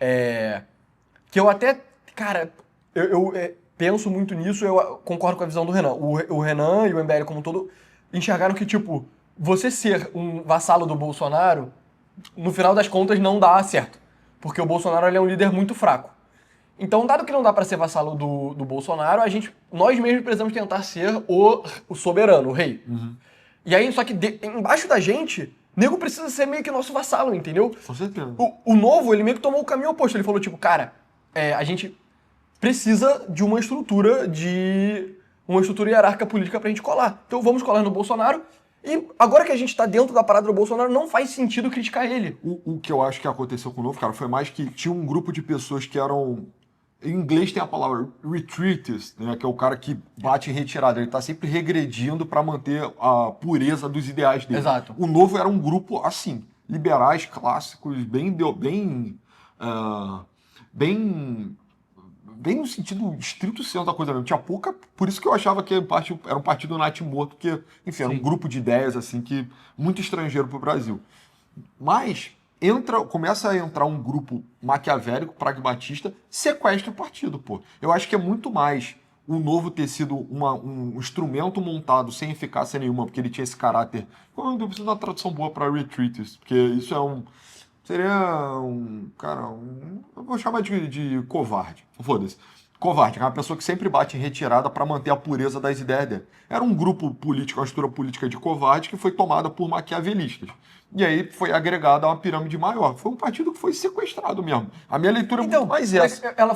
que eu até, cara, eu penso muito nisso, eu concordo com a visão do Renan. O Renan e o MBL como um todo enxergaram que, tipo, você ser um vassalo do Bolsonaro, no final das contas, não dá certo. Porque o Bolsonaro ele é um líder muito fraco. Então, dado que não dá pra ser vassalo do Bolsonaro, nós mesmos precisamos tentar ser o soberano, o rei. E aí, só que embaixo da gente, nego precisa ser meio que nosso vassalo, entendeu?
Com certeza.
O Novo, ele meio que tomou o caminho oposto. Ele falou, tipo, cara, a gente precisa de uma estrutura hierárquica política pra gente colar. Então vamos colar no Bolsonaro. E agora que a gente tá dentro da parada do Bolsonaro, não faz sentido criticar ele.
O que eu acho que aconteceu com o Novo, cara, foi mais que tinha um grupo de pessoas que eram... Em inglês tem a palavra retreatist, né, que é o cara que bate em retirada. Ele tá sempre regredindo para manter a pureza dos ideais dele.
Exato.
O Novo era um grupo, assim, liberais, clássicos, bem no sentido estrito senso da coisa mesmo. Tinha pouca... Por isso que eu achava que era um partido natimorto, porque, enfim, era um grupo de ideias, assim, que muito estrangeiro pro Brasil. Mas... começa a entrar um grupo maquiavélico, pragmatista, sequestra o partido, pô. Eu acho que é muito mais o Novo ter sido um instrumento montado sem eficácia nenhuma, porque ele tinha esse caráter... Eu preciso de uma tradução boa para retreatist, porque isso seria um... Cara, eu vou chamar de covarde. Foda-se. Covarde, é uma pessoa que sempre bate em retirada para manter a pureza das ideias dele. Era um grupo político, uma estrutura política de covarde que foi tomada por maquiavelistas. E aí foi agregada a uma pirâmide maior. Foi um partido que foi sequestrado mesmo. A minha leitura é muito mais essa.
Ela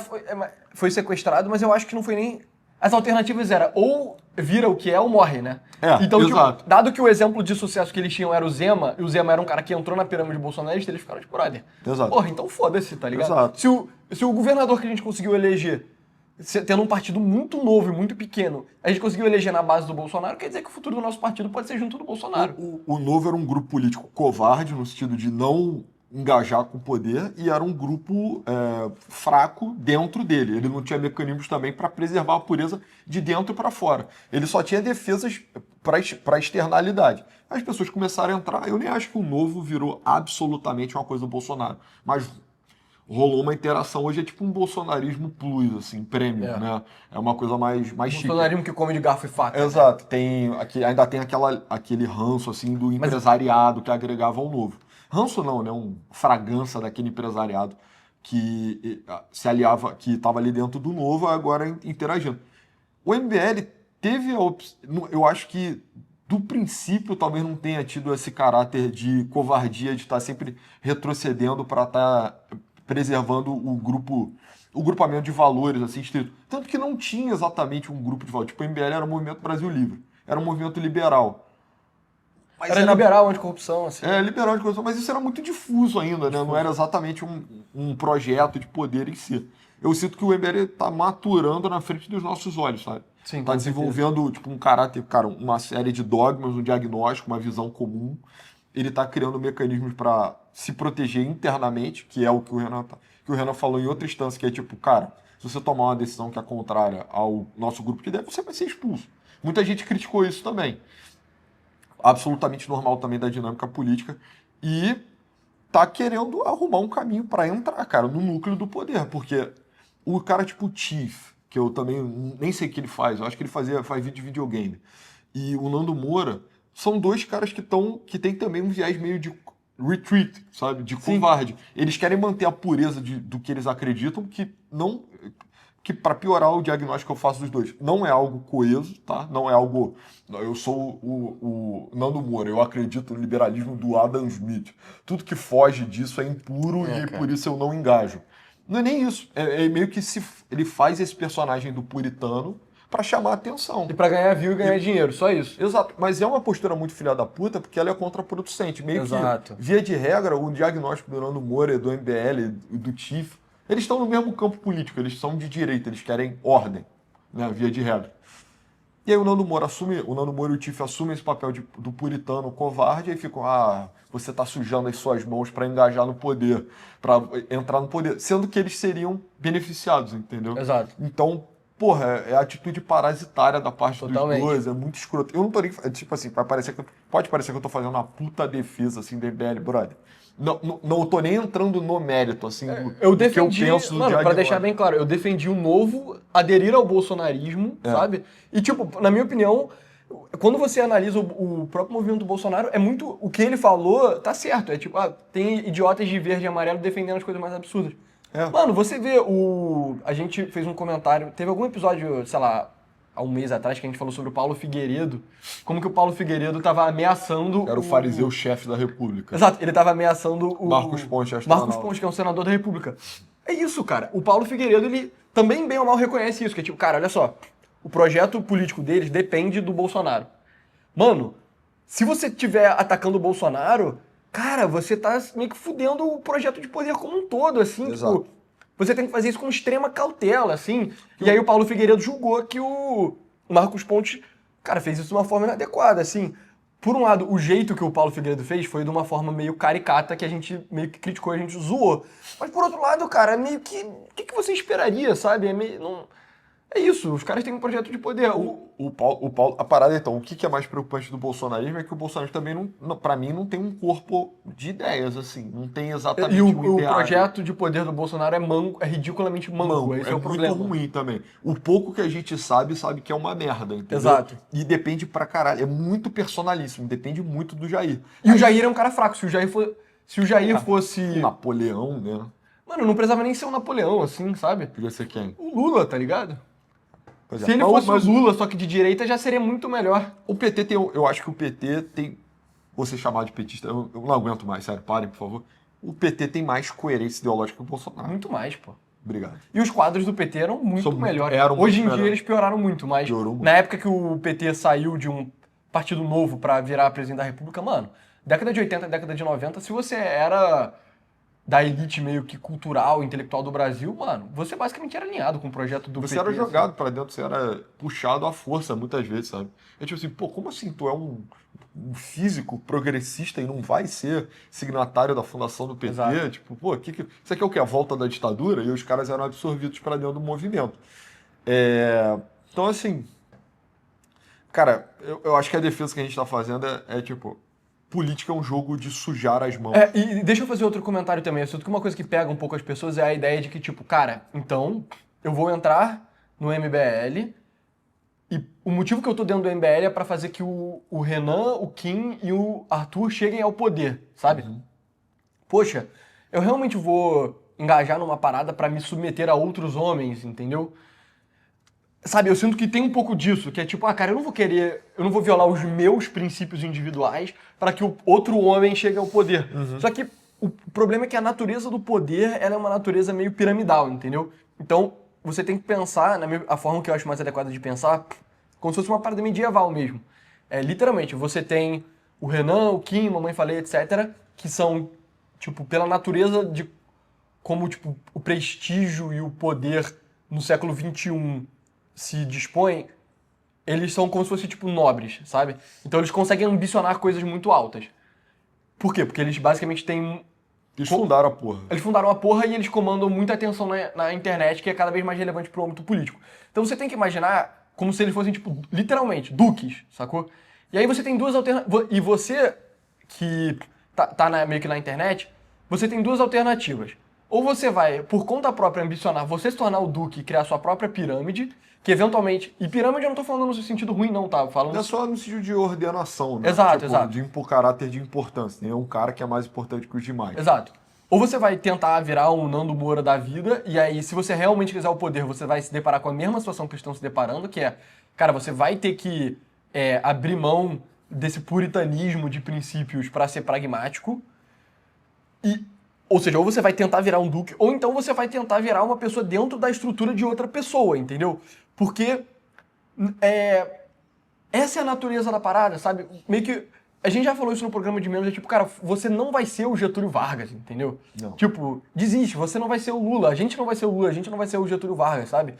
foi sequestrada, mas eu acho que não foi nem... As alternativas eram ou vira o que é ou morre, né? Então,
exato.
tipo, dado que o exemplo de sucesso que eles tinham era o Zema, e o Zema era um cara que entrou na pirâmide bolsonarista, eles ficaram de brother.
Exato.
Porra, então foda-se, tá ligado?
Exato.
Se o governador que a gente conseguiu eleger, tendo um partido muito novo e muito pequeno, a gente conseguiu eleger na base do Bolsonaro, quer dizer que o futuro do nosso partido pode ser junto do Bolsonaro.
O Novo era um grupo político covarde, no sentido de não engajar com o poder, e era um grupo fraco dentro dele. Ele não tinha mecanismos também para preservar a pureza de dentro para fora. Ele só tinha defesas para externalidade. As pessoas começaram a entrar. Eu nem acho que o Novo virou absolutamente uma coisa do Bolsonaro, mas rolou uma interação. Hoje é tipo um bolsonarismo plus, assim, premium, né? É uma coisa mais chique.
Bolsonarismo que come de garfo e faca.
Exato. Ainda tem aquele ranço, assim, do empresariado que agregava ao Novo. Ranço não, né? Fragança daquele empresariado que se aliava, que estava ali dentro do Novo, agora interagindo. O MBL teve a opção... Eu acho que do princípio talvez não tenha tido esse caráter de covardia, de estar sempre retrocedendo para estar preservando o grupamento de valores, assim, estrito. Tanto que não tinha exatamente um grupo de valores. Tipo, o MBL era o Movimento Brasil Livre. Era um movimento liberal. Mas
era liberal, anticorrupção, assim.
Liberal, anticorrupção, mas isso era muito difuso ainda, né? Não era exatamente um projeto de poder em si. Eu sinto que o MBL está maturando na frente dos nossos olhos, sabe?
Sim,
tá desenvolvendo tipo, um caráter, cara, uma série de dogmas, um diagnóstico, uma visão comum. Ele está criando mecanismos para se proteger internamente, que é o que o Renan falou em outra instância, que é tipo, cara, se você tomar uma decisão que é contrária ao nosso grupo de ideias, você vai ser expulso. Muita gente criticou isso também. Absolutamente normal também da dinâmica política. E tá querendo arrumar um caminho para entrar, cara, no núcleo do poder. Porque o cara tipo o Chief, que eu também nem sei o que ele faz, eu acho que ele faz vídeo de videogame, e o Nando Moura, são dois caras que tem também um viés meio de retreat, sabe? De covarde. Eles querem manter a pureza do que eles acreditam, que para piorar o diagnóstico que eu faço dos dois, não é algo coeso, tá? Não é algo... Eu sou o Nando Moura, eu acredito no liberalismo do Adam Smith. Tudo que foge disso é impuro e por isso eu não engajo. Não é nem isso. É meio que ele faz esse personagem do puritano para chamar a atenção.
E para ganhar view e ganhar dinheiro, só isso.
Exato. Mas é uma postura muito filha da puta porque ela é contraproducente. Meio
Exato.
que, via de regra, o diagnóstico do Nando Moura, do MBL e do Chief, eles estão no mesmo campo político, eles são de direita, eles querem ordem, né, via de regra. E aí o Nando Moura e o Chief assumem esse papel do puritano covarde, e aí ficam, você está sujando as suas mãos para engajar no poder, para entrar no poder, sendo que eles seriam beneficiados, entendeu?
Exato.
Então, porra, é a atitude parasitária da parte
Totalmente.
dos dois, é muito escroto. Eu não tô nem. Tipo assim, pode parecer que eu tô fazendo uma puta defesa, assim, do MBL, brother. Não tô nem entrando no mérito, assim,
Eu
do que eu
defendi,
penso do
mano, pra deixar
diagnóstico.
bem claro, eu defendi o novo aderir ao bolsonarismo, sabe? E, tipo, na minha opinião, quando você analisa o próprio movimento do Bolsonaro, é muito. O que ele falou tá certo. É tipo, tem idiotas de verde e amarelo defendendo as coisas mais absurdas.
É.
Mano, você vê o. A gente fez um comentário. Teve algum episódio, sei lá, há um mês atrás, que a gente falou sobre o Paulo Figueiredo. Como que o Paulo Figueiredo tava ameaçando.
Era o fariseu-chefe da República.
Exato, ele tava ameaçando o.
Marcos Pontes, astronauta.
Marcos Pontes, que é um senador da República. É isso, cara. O Paulo Figueiredo, ele também, bem ou mal, reconhece isso. Que é tipo, cara, olha só. O projeto político deles depende do Bolsonaro. Mano, se você estiver atacando o Bolsonaro, cara, você tá meio que fudendo o projeto de poder como um todo, assim.
Exato.
Tipo, você tem que fazer isso com extrema cautela, assim. E aí o Paulo Figueiredo julgou que o Marcos Pontes, cara, fez isso de uma forma inadequada, assim. Por um lado, o jeito que o Paulo Figueiredo fez foi de uma forma meio caricata, que a gente meio que criticou, a gente zoou. Mas por outro lado, cara, é meio que... O que você esperaria, sabe? É meio... Não... É isso, os caras têm um projeto de poder.
O Paulo, a parada então, o que é mais preocupante do bolsonarismo é que o bolsonarismo também pra mim não tem um corpo de ideias, assim, não tem exatamente
E
um
o
ideário.
projeto de poder do Bolsonaro é manco, é ridiculamente manco, esse é o
muito
problema.
ruim também. O pouco que a gente sabe que é uma merda, entendeu?
Exato.
E depende pra caralho, é muito personalíssimo, depende muito do Jair.
E o Jair é um cara fraco, se o Jair fosse...
Napoleão, né?
Mano, não precisava nem ser um Napoleão, assim, sabe?
Podia ser quem?
O Lula, tá ligado?
Pois é.
Se ele fosse o Lula, só que de direita, já seria muito melhor.
O PT tem. Eu acho que o PT tem. Você chamar de petista, eu não aguento mais, sério, parem, por favor. O PT tem mais coerência ideológica que o Bolsonaro.
Muito mais, pô.
Obrigado.
E os quadros do PT eram muito melhores.
eram
Hoje em
muito
dia
melhores.
eles pioraram muito, mas
Piorou muito.
na época que o PT saiu de um partido novo pra virar presidente da República, mano, década de 80, década de 90, se você era da elite meio que cultural, intelectual do Brasil, mano, você basicamente era alinhado com o projeto do
Você
PT.
era
assim.
jogado pra dentro, você era puxado à força muitas vezes, sabe? É tipo assim, pô, como assim tu é um físico progressista e não vai ser signatário da fundação do PT?
Exato.
Tipo, pô, isso aqui é o quê? A volta da ditadura? E os caras eram absorvidos pra dentro do movimento. Então, assim, cara, eu acho que a defesa que a gente tá fazendo é tipo, política é um jogo de sujar as mãos.
E deixa eu fazer outro comentário também. Eu sinto que uma coisa que pega um pouco as pessoas é a ideia de que, tipo, cara, então eu vou entrar no MBL e o motivo que eu tô dentro do MBL é pra fazer que o Renan, o Kim e o Arthur cheguem ao poder, sabe? Poxa, eu realmente vou engajar numa parada pra me submeter a outros homens, entendeu? Sabe, eu sinto que tem um pouco disso, que é tipo, cara, eu não vou violar os meus princípios individuais para que o outro homem chegue ao poder. Só que o problema é que a natureza do poder, ela é uma natureza meio piramidal, entendeu? Então, você tem que pensar, a forma que eu acho mais adequada de pensar, como se fosse uma parada medieval mesmo. Literalmente, você tem o Renan, o Kim, Mamãe Falei, etc., que são, tipo, pela natureza de como, tipo, o prestígio e o poder no século XXI se dispõem, eles são como se fossem, tipo, nobres, sabe? Então eles conseguem ambicionar coisas muito altas. Por quê? Porque eles basicamente têm...
Eles fundaram a porra.
Eles fundaram a porra e eles comandam muita atenção na internet, que é cada vez mais relevante pro âmbito político. Então você tem que imaginar como se eles fossem, tipo, literalmente, duques, sacou? E aí você tem duas alternativas... E você, que meio que na internet, você tem duas alternativas. Ou você vai, por conta própria, ambicionar você se tornar o duque e criar sua própria pirâmide, que eventualmente... E pirâmide eu não tô falando no sentido ruim, não, tá? Falando...
Não é só no sentido de ordenação, né?
Exato,
tipo,
exato.
De caráter de importância. Né? É um cara que é mais importante que os demais.
Exato. Ou você vai tentar virar um Nando Moura da vida, e aí, se você realmente quiser o poder, você vai se deparar com a mesma situação que eles estão se deparando, que é, cara, você vai ter que abrir mão desse puritanismo de princípios para ser pragmático, ou seja, ou você vai tentar virar um duque, ou então você vai tentar virar uma pessoa dentro da estrutura de outra pessoa, entendeu? Porque essa é a natureza da parada, sabe? Meio que... A gente já falou isso no programa de membros, tipo, cara, você não vai ser o Getúlio Vargas, entendeu?
Não.
Tipo, desiste, você não vai ser o Lula, a gente não vai ser o Lula, a gente não vai ser o Getúlio Vargas, sabe?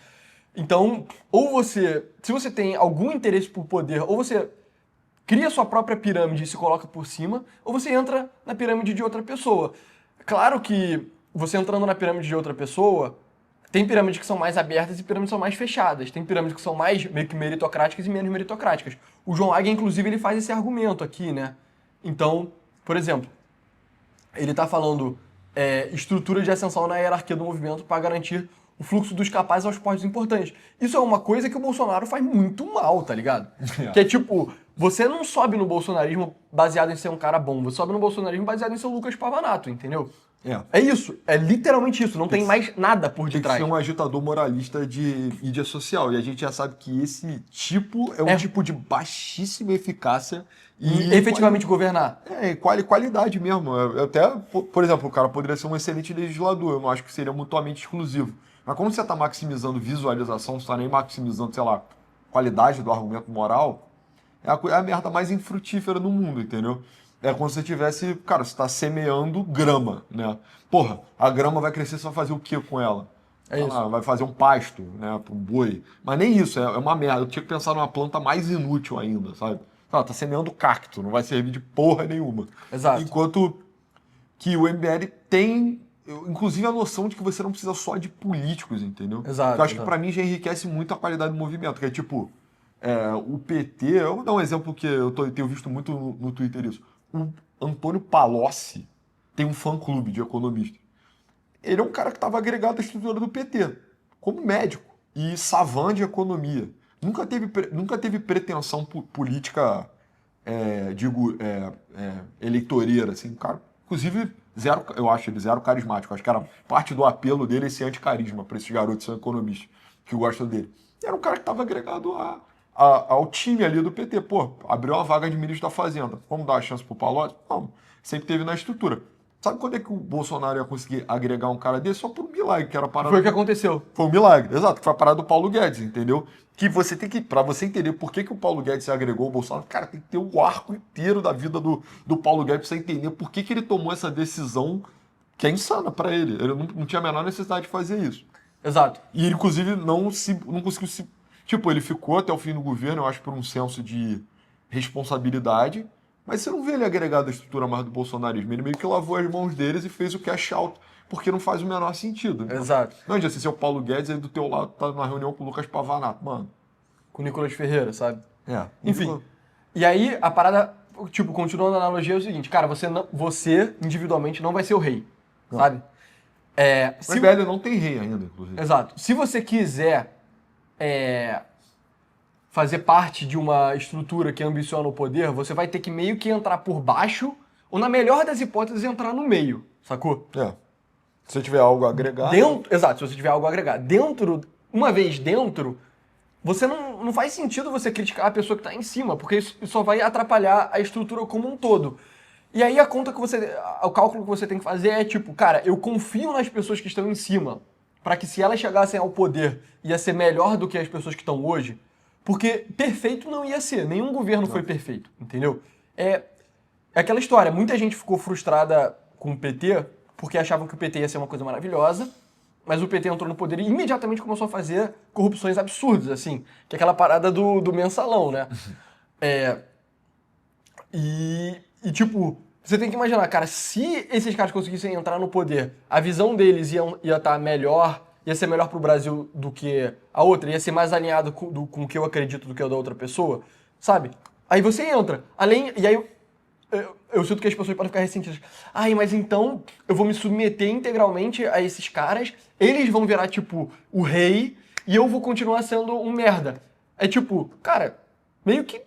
Então, ou você... Se você tem algum interesse por poder, ou você cria sua própria pirâmide e se coloca por cima, ou você entra na pirâmide de outra pessoa. Claro que você entrando na pirâmide de outra pessoa, Tem pirâmides que são mais abertas e pirâmides que são mais fechadas. Tem pirâmides que são mais meio que meritocráticas e menos meritocráticas. O João Águia, inclusive, ele faz esse argumento aqui, né? Então, por exemplo, ele está falando estrutura de ascensão na hierarquia do movimento para garantir o fluxo dos capazes aos postos importantes. Isso é uma coisa que o Bolsonaro faz muito mal, tá ligado? Que é tipo, você não sobe no bolsonarismo baseado em ser um cara bom, você sobe no bolsonarismo baseado em ser o Lucas Pavanato, entendeu? É isso, é literalmente isso, não tem mais nada por
Tem que
detrás.
ser um agitador moralista de mídia social. E a gente já sabe que esse tipo é um tipo de baixíssima eficácia
E efetivamente governar.
Qualidade mesmo. Até, por exemplo, o cara poderia ser um excelente legislador. Eu não acho que seria mutuamente exclusivo. Mas como você está maximizando visualização, você está nem maximizando, sei lá, qualidade do argumento moral, é a merda mais infrutífera do mundo, entendeu? É como se você tivesse, cara, você está semeando grama, né? Porra, a grama vai crescer, você vai fazer o que com ela?
É isso.
Vai fazer um pasto, né, para um boi. Mas nem isso, é uma merda. Eu tinha que pensar numa planta mais inútil ainda, sabe? Tá semeando cacto, não vai servir de porra nenhuma.
Exato.
Enquanto que o MBL tem, inclusive, a noção de que você não precisa só de políticos, entendeu?
Exato,
Eu acho que
exato.
pra mim já enriquece muito a qualidade do movimento, que é tipo, o PT, eu vou dar um exemplo que tenho visto muito no Twitter isso. O Antônio Palocci tem um fã-clube de economistas. Ele é um cara que estava agregado à estrutura do PT, como médico e savant de economia. Nunca teve pretensão política, eleitoreira, assim, cara. Inclusive, zero, eu acho ele zero carismático. Acho que era parte do apelo dele esse anticarisma para esses garotos que são economistas que gostam dele. E era um cara que estava agregado ao time ali do PT. Pô, abriu uma vaga de ministro da Fazenda. Vamos dar a chance pro Palocci? Vamos. Sempre teve na estrutura. Sabe quando é que o Bolsonaro ia conseguir agregar um cara desse? Só por um milagre, que era a parada.
Foi o que aconteceu.
Foi um milagre, exato, que foi a parada do Paulo Guedes, entendeu? Que você tem que, pra você entender por que o Paulo Guedes se agregou ao Bolsonaro, cara, tem que ter o arco inteiro da vida do Paulo Guedes pra você entender por que ele tomou essa decisão que é insana pra ele. Ele não tinha a menor necessidade de fazer isso.
Exato.
E ele, inclusive, não conseguiu se... Tipo, ele ficou até o fim do governo, eu acho, por um senso de responsabilidade, mas você não vê ele agregado à estrutura mais do bolsonarismo. Ele meio que lavou as mãos deles e fez o cash out, porque não faz o menor sentido. Então,
Exato.
não adianta você ser o Paulo Guedes e do teu lado tá na reunião com o Lucas Pavanato, mano.
Com o Nicolas Ferreira, sabe?
Enfim.
E aí, a parada, tipo, continuando a analogia, é o seguinte, cara, você individualmente não vai ser o rei, sabe?
O MBL não tem rei ainda, inclusive.
Exato. Se você quiser fazer parte de uma estrutura que ambiciona o poder, você vai ter que meio que entrar por baixo, ou na melhor das hipóteses, entrar no meio, sacou?
Se você tiver algo a agregar...
Exato, se você tiver algo a agregar. Uma vez dentro, você não faz sentido você criticar a pessoa que está em cima, porque isso só vai atrapalhar a estrutura como um todo. E aí o cálculo que você tem que fazer é tipo, cara, eu confio nas pessoas que estão em cima, para que se elas chegassem ao poder, ia ser melhor do que as pessoas que estão hoje, porque perfeito não ia ser, nenhum governo foi perfeito, entendeu? É aquela história, muita gente ficou frustrada com o PT, porque achavam que o PT ia ser uma coisa maravilhosa, mas o PT entrou no poder e imediatamente começou a fazer corrupções absurdas, assim, que é aquela parada do mensalão, né? E tipo, você tem que imaginar, cara, se esses caras conseguissem entrar no poder, a visão deles ia estar melhor, ia ser melhor pro Brasil do que a outra, ia ser mais alinhado com o que eu acredito do que o da outra pessoa, sabe? Aí você entra. E aí eu sinto que as pessoas podem ficar ressentidas. Ai, mas então eu vou me submeter integralmente a esses caras, eles vão virar, tipo, o rei, e eu vou continuar sendo um merda. É tipo, cara, meio que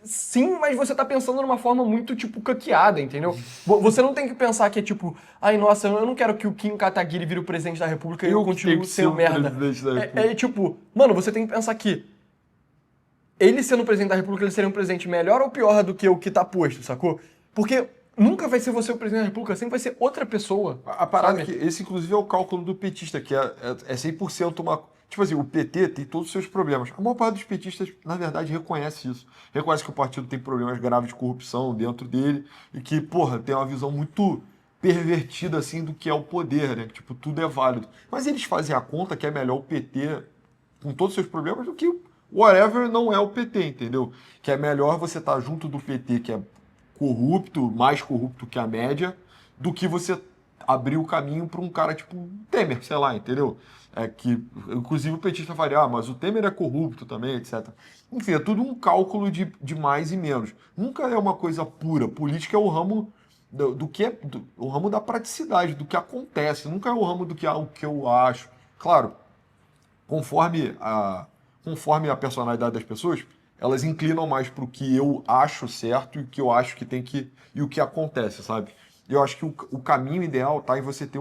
sim, mas você tá pensando numa forma muito, tipo, caqueada, entendeu? Você não tem que pensar que é tipo, ai, nossa, eu não quero que o Kim Kataguiri vire o presidente da República e eu continuo sendo merda. Tipo, mano, você tem que pensar que ele sendo presidente da República, ele seria um presidente melhor ou pior do que o que tá posto, sacou? Porque nunca vai ser você o presidente da República, sempre vai ser outra pessoa.
A parada é que esse, inclusive, é o cálculo do petista, que é 100% uma... Tipo assim, o PT tem todos os seus problemas. A maior parte dos petistas, na verdade, reconhece isso. Reconhece que o partido tem problemas graves de corrupção dentro dele e que, porra, tem uma visão muito pervertida, assim, do que é o poder, né? Que, tipo, tudo é válido. Mas eles fazem a conta que é melhor o PT, com todos os seus problemas, do que whatever não é o PT, entendeu? Que é melhor você estar junto do PT, que é corrupto, mais corrupto que a média, do que você abriu o caminho para um cara tipo Temer, sei lá, entendeu? Que, inclusive, o petista faria, mas o Temer é corrupto também, etc. Enfim, é tudo um cálculo de mais e menos. Nunca é uma coisa pura. Política é o ramo do que é o ramo da praticidade, do que acontece. Nunca é o ramo do que, o que eu acho. Claro, conforme a personalidade das pessoas, elas inclinam mais para o que eu acho certo e o que eu acho que tem que e o que acontece, sabe? Eu acho que o caminho ideal tá em você ter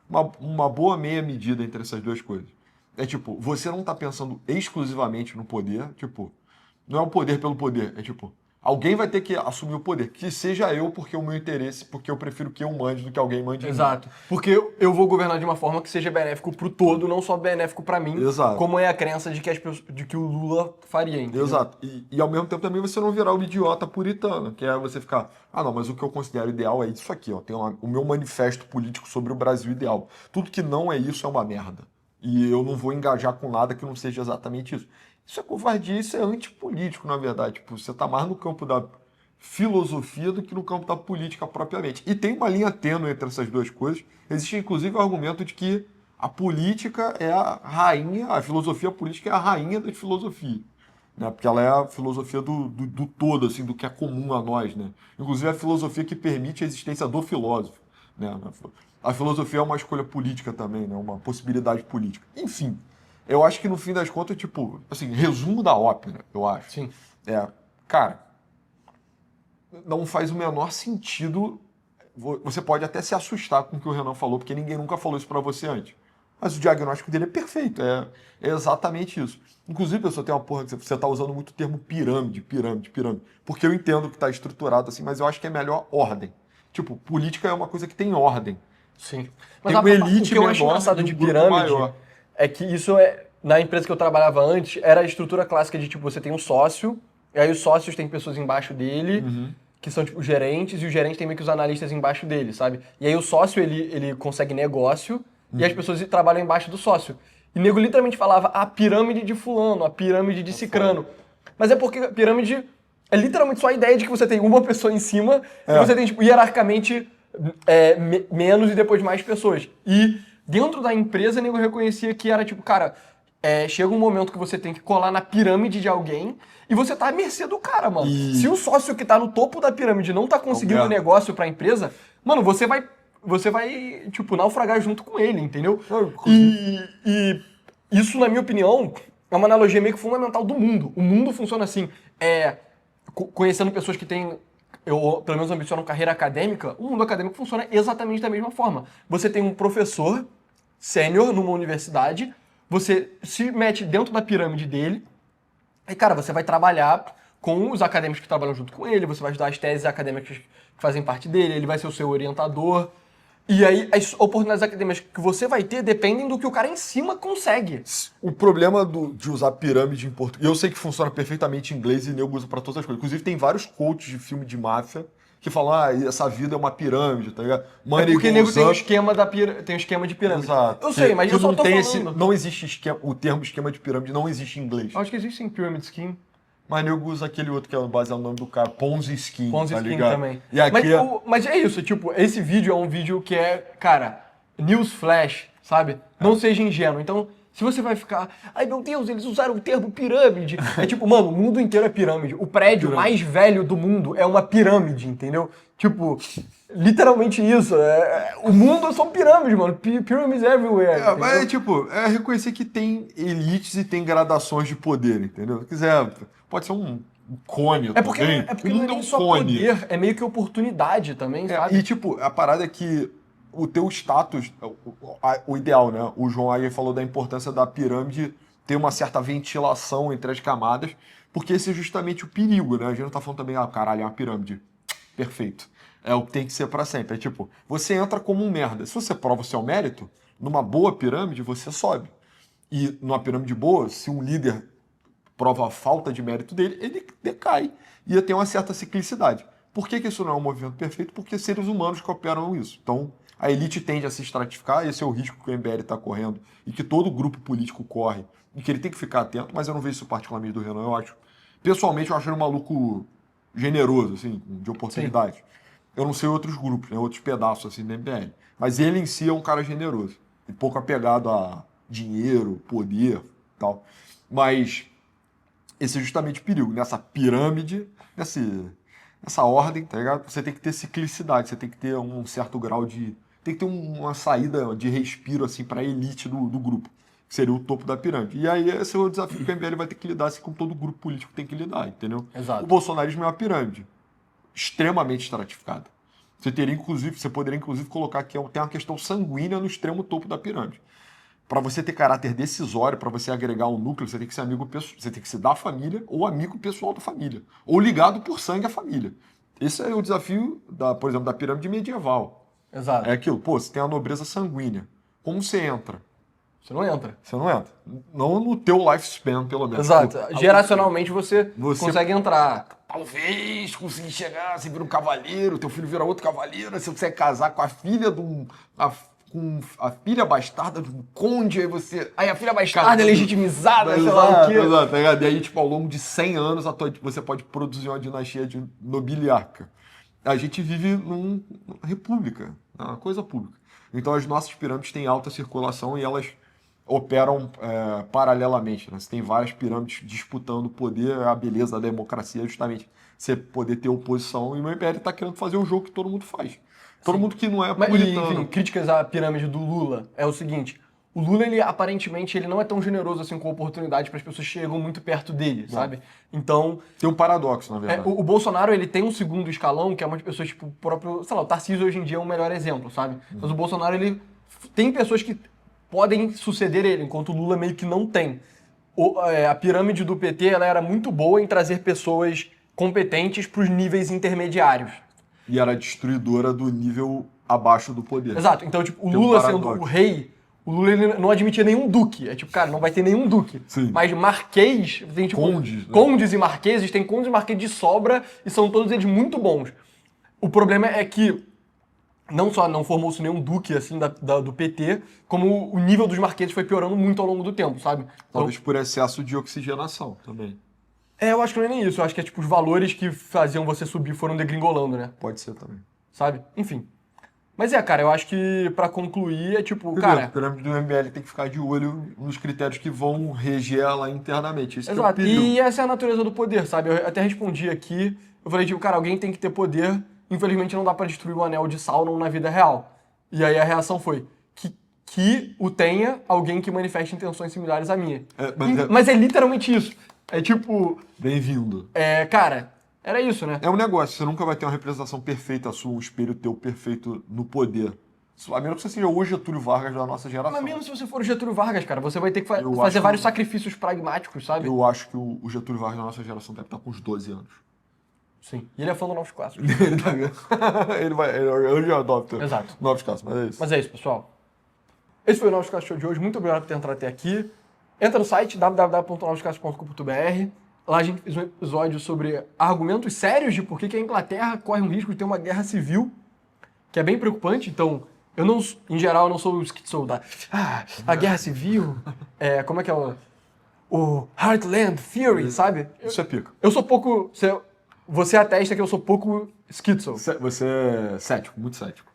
uma boa meia medida entre essas duas coisas. É tipo, você não tá pensando exclusivamente no poder, tipo, não é o poder pelo poder, é tipo, alguém vai ter que assumir o poder, que seja eu, porque o meu interesse, porque eu prefiro que eu mande do que alguém mande em mim.
Exato. Porque eu vou governar de uma forma que seja benéfico pro todo, não só benéfico pra mim,
Exato.
como é a crença de que, de que o Lula faria, entendeu?
Exato. E ao mesmo tempo também você não virar o idiota puritano, que é você ficar, não, mas o que eu considero ideal é isso aqui, ó. Tem o meu manifesto político sobre o Brasil ideal. Tudo que não é isso é uma merda. E eu não vou engajar com nada que não seja exatamente isso. Isso é covardia, isso é antipolítico, na verdade. Tipo, você tá mais no campo da filosofia do que no campo da política propriamente. E tem uma linha tênue entre essas duas coisas. Existe, inclusive, o argumento de que a política é a rainha, a filosofia política é a rainha da filosofia, né? Porque ela é a filosofia do todo, assim, do que é comum a nós, né? Inclusive a filosofia que permite a existência do filósofo, né? A filosofia é uma escolha política também, né? Uma possibilidade política. Enfim, eu acho que no fim das contas, tipo, assim, resumo da ópera, eu acho.
Sim.
Cara, não faz o menor sentido. Você pode até se assustar com o que o Renan falou, porque ninguém nunca falou isso pra você antes. Mas o diagnóstico dele é perfeito, é exatamente isso. Inclusive, pessoal, tem uma porra que você está usando muito o termo pirâmide, porque eu entendo que está estruturado assim, mas eu acho que é melhor ordem. Tipo, política é uma coisa que tem ordem.
Sim.
Tem uma elite
o que eu acho
menor
engraçado
e um
de
grupo
pirâmide
maior.
é que isso é. Na empresa que eu trabalhava antes, era a estrutura clássica de tipo, você tem um sócio, e aí os sócios têm pessoas embaixo dele, que são tipo gerentes, e o gerente tem meio que os analistas embaixo dele, sabe? E aí o sócio, ele consegue negócio, e as pessoas trabalham embaixo do sócio. E o nego literalmente falava a pirâmide de fulano, a pirâmide de cicrano. Mas é porque a pirâmide é literalmente só a ideia de que você tem uma pessoa em cima e você tem, tipo, hierarquicamente menos e depois mais pessoas. E dentro da empresa, o nego reconhecia que era tipo, cara, chega um momento que você tem que colar na pirâmide de alguém e você tá à mercê do cara, mano. Se o sócio que tá no topo da pirâmide não tá conseguindo negócio pra empresa, mano, você vai, tipo, naufragar junto com ele, entendeu? E isso, na minha opinião, é uma analogia meio que fundamental do mundo. O mundo funciona assim, conhecendo pessoas que têm, pelo menos ambicionam carreira acadêmica, o mundo acadêmico funciona exatamente da mesma forma. Você tem um professor sênior numa universidade, você se mete dentro da pirâmide dele, e, cara, você vai trabalhar com os acadêmicos que trabalham junto com ele, você vai ajudar as teses acadêmicas que fazem parte dele, ele vai ser o seu orientador. E aí, as oportunidades acadêmicas que você vai ter dependem do que o cara em cima consegue.
O problema de usar pirâmide em português, eu sei que funciona perfeitamente em inglês e nego usa pra todas as coisas. Inclusive, tem vários coaches de filme de máfia que falam, essa vida é uma pirâmide, tá ligado?
É porque nego tem o esquema tem o esquema de pirâmide.
Exato.
Eu sei, mas eu só tô falando.
Não existe esquema, o termo esquema de pirâmide não existe em inglês.
Acho que existe sim Pyramid Scheme.
Mas nego usa aquele outro que é baseado no nome do cara, Ponzi Scheme,
Ponzi
tá
Scheme
ligado?
também.
E aqui
mas é isso, tipo, esse vídeo é um vídeo que cara, news flash, sabe? Não seja ingênuo. Então, se você vai ficar, ai meu Deus, eles usaram o termo pirâmide. É tipo, mano, o mundo inteiro é pirâmide. O prédio mais velho do mundo é uma pirâmide, entendeu? Tipo, literalmente isso. O mundo é só pirâmide, mano. Pyramids everywhere.
Mas é reconhecer que tem elites e tem gradações de poder, entendeu? Se quiser, pode ser um cone também.
É porque não é nem só poder, é meio que oportunidade também, sabe?
E tipo, a parada é que o teu status, o ideal, né? O João aí falou da importância da pirâmide ter uma certa ventilação entre as camadas, porque esse é justamente o perigo, né? A gente não tá falando também, caralho, é uma pirâmide. Perfeito. É o que tem que ser pra sempre. É tipo, você entra como um merda. Se você prova o seu mérito, numa boa pirâmide, você sobe. E numa pirâmide boa, se um líder prova a falta de mérito dele, ele decai. E tem uma certa ciclicidade. Por que isso não é um movimento perfeito? Porque seres humanos que operam isso. Então, a elite tende a se estratificar, esse é o risco que o MBL está correndo e que todo grupo político corre, e que ele tem que ficar atento, mas eu não vejo isso particularmente do Renan, pessoalmente eu acho ele um maluco generoso, assim, de oportunidade. Eu não sei outros grupos, né? Outros pedaços assim do MBL. Mas ele em si é um cara generoso. E pouco apegado a dinheiro, poder e tal. Mas esse é justamente o perigo. Nessa pirâmide, nessa ordem, tá ligado? Você tem que ter ciclicidade, você tem que ter um certo grau de... Tem que ter uma saída de respiro, assim, para a elite do grupo, que seria o topo da pirâmide. E aí esse é o desafio que o MBL vai ter que lidar, assim, como todo grupo político tem que lidar, entendeu?
Exato.
O bolsonarismo é uma pirâmide extremamente estratificada. Você poderia, inclusive, colocar que tem uma questão sanguínea no extremo topo da pirâmide. Para você ter caráter decisório, para você agregar um núcleo, você tem que ser você tem que ser da família ou amigo pessoal da família, ou ligado por sangue à família. Esse é o desafio, por exemplo, da pirâmide medieval.
Exato.
É aquilo, pô, você tem a nobreza sanguínea. Como você entra?
Você não entra.
Você não entra. Não no teu lifespan, pelo menos.
Exato.
Pô,
Geracionalmente você
você
consegue entrar.
talvez conseguir chegar, você vira um cavaleiro, teu filho vira outro cavaleiro, se você casar com a filha com a filha bastarda de um conde, aí você...
Aí a filha bastarda é legitimizada, sei lá o
Exato,
quê.
exato, tá ligado? E aí, tipo, ao longo de 100 anos, você pode produzir uma dinastia nobiliarca. A gente vive numa república, uma coisa pública. Então, as nossas pirâmides têm alta circulação e elas operam paralelamente, né? Você tem várias pirâmides disputando o poder, a beleza da democracia é justamente você poder ter oposição, e o MBL está querendo fazer o jogo que todo mundo faz. Todo mundo que não é
Mas,
puritano.
enfim, críticas à pirâmide do Lula é o seguinte: o Lula, ele aparentemente ele não é tão generoso assim com oportunidade para as pessoas que chegam muito perto dele, sabe? Então,
Tem um paradoxo, na verdade.
o Bolsonaro, ele tem um segundo escalão, que é umas pessoas, tipo, o próprio, sei lá, o Tarcísio hoje em dia é um melhor exemplo, sabe? Mas o Bolsonaro, ele tem pessoas que podem suceder ele, enquanto o Lula meio que não tem. A pirâmide do PT, ela era muito boa em trazer pessoas competentes para os níveis intermediários.
E era destruidora do nível abaixo do poder.
Exato. Então, tipo, o
Tem um
Lula sendo
paradoxo.
o rei, o Lula ele não admitia nenhum duque. É tipo, cara, não vai ter nenhum duque.
Sim.
Mas marquês, tem tipo...
Condes, né?
Condes e marqueses, tem condes e marqueses de sobra e são todos eles muito bons. O problema é que não só não formou-se nenhum duque, assim, do PT, como o nível dos marqueses foi piorando muito ao longo do tempo, sabe?
Talvez por excesso de oxigenação também.
Eu acho que não é nem isso. Eu acho que é tipo os valores que faziam você subir foram degringolando, né?
Pode ser também.
Sabe? Enfim. Mas cara, eu acho que pra concluir é tipo,
A
cara...
pirâmide do MBL tem que ficar de olho nos critérios que vão reger ela internamente. Isso que é o
Exato.
perigo.
E essa é a natureza do poder, sabe? Eu até respondi aqui, eu falei, tipo, cara, alguém tem que ter poder, infelizmente não dá pra destruir o anel de Sauron na vida real. E aí a reação foi que o tenha alguém que manifeste intenções similares à minha. Mas é literalmente isso. É tipo...
Bem-vindo.
Cara, era isso, né?
É um negócio, você nunca vai ter uma representação perfeita sua, um espelho teu perfeito no poder. A menos que você seja o Getúlio Vargas da nossa geração.
Mas mesmo se você for o Getúlio Vargas, cara, você vai ter que
Eu
fazer
acho
vários
que-
sacrifícios pragmáticos, sabe?
Eu acho que o Getúlio Vargas da nossa geração deve estar com uns 12 anos.
Sim. E ele é fã do Novos Clássicos.
Ele tá vendo? Ele já adopta
Exato.
novos casos, mas é isso.
Mas é isso, pessoal. Esse foi o Novos Clássicos Show de hoje. Muito obrigado por ter entrado até aqui. Entra no site www.novosclassicos.com.br. Lá a gente fez um episódio sobre argumentos sérios de por que a Inglaterra corre um risco de ter uma guerra civil, que é bem preocupante. Então, eu não, em geral, eu não sou o schizo da a guerra civil, como é que é o Heartland Theory, sabe?
Isso é pica.
Eu sou pouco... Você atesta que eu sou pouco schizo.
Você é cético, muito cético.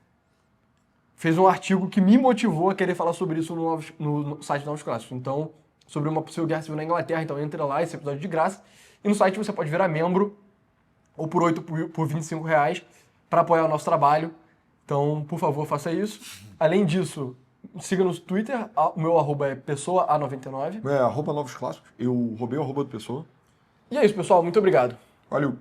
Fez um artigo que me motivou a querer falar sobre isso no site Novos Clássicos. Então, sobre uma possível guerra civil na Inglaterra. Então, entra lá, esse episódio é de graça. E no site você pode virar membro, ou por 8 por 25 reais, para apoiar o nosso trabalho. Então, por favor, faça isso. Além disso, siga no Twitter. O meu arroba é pessoa_a99.
Novos clássicos. Eu roubei o arroba do pessoa.
E é isso, pessoal. Muito obrigado.
Valeu.